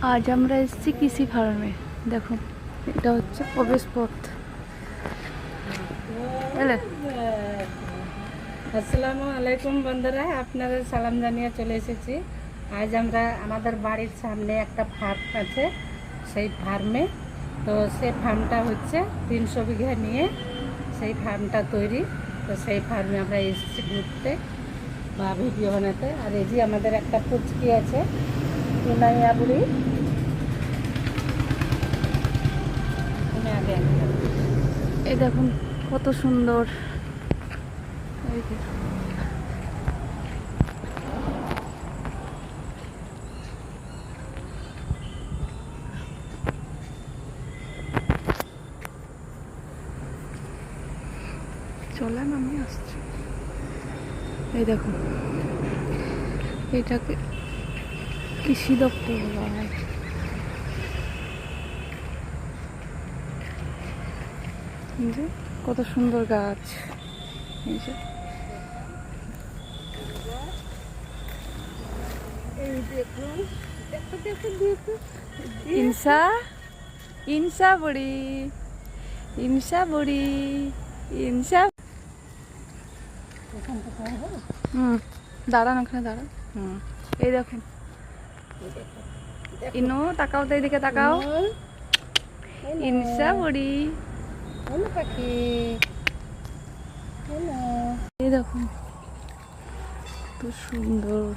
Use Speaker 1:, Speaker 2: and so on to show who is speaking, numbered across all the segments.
Speaker 1: আজ আমরা এসেছি কৃষি ফার্মে। দেখো, এটা হচ্ছে প্রবেশ পথ।
Speaker 2: আসসালামু আলাইকুম বন্ধুরা, আপনাদের সালাম জানিয়ে চলে এসেছি। আজ আমরা আমাদের বাড়ির সামনে একটা ফার্ম আছে, সেই ফার্মে। তো সেই ফার্মটা হচ্ছে 300 বিঘা নিয়ে সেই ফার্মটা তৈরি। তো সেই ফার্মে আমরা এসেছি ঘুরতে বা ভিডিও বানাতে। আর এই যে আমাদের একটা পুচকি আছে, টুনাইয়া বুড়ি।
Speaker 1: এই দেখুন কত সুন্দর। এই যে চলেন আমি আসছি। এই দেখুন, এটাকে কৃষি দপ্তর বলা হয়। এই যে কত সুন্দর গাছ। এই যে ইনসা ইনসা বুড়ি, ইনসা বুড়ি, ইনসা। দাঁড়ান, ওখানে দাঁড়ান। এই দেখুন, ইনো তাকাও তো, এদিকে তাকাও। ইনসা বুড়ি
Speaker 2: পাখি,
Speaker 1: এই দেখুন কত সুন্দর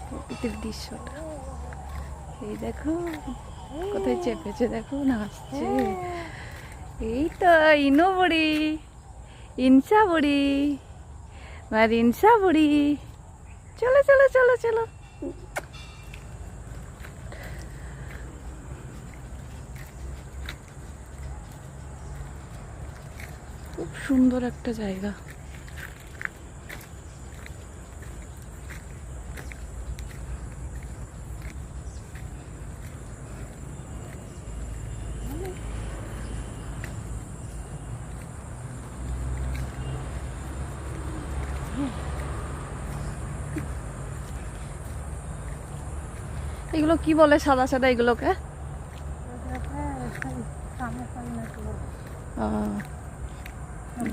Speaker 1: প্রকৃতির দৃশ্যটা। এই দেখো কোথায় চেপেছে, দেখো নাচছে। এই তো ইনো বুড়ি, ইনসা বুড়ি, আর ইনসা বুড়ি। চলো চলো চলো চলো। খুব সুন্দর একটা জায়গা। এগুলো কি বলে সাদা সাদা এগুলোকে?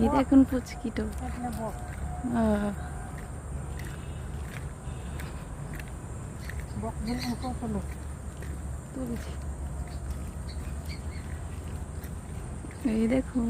Speaker 1: এই দেখুন পুচকিটো। এই দেখুন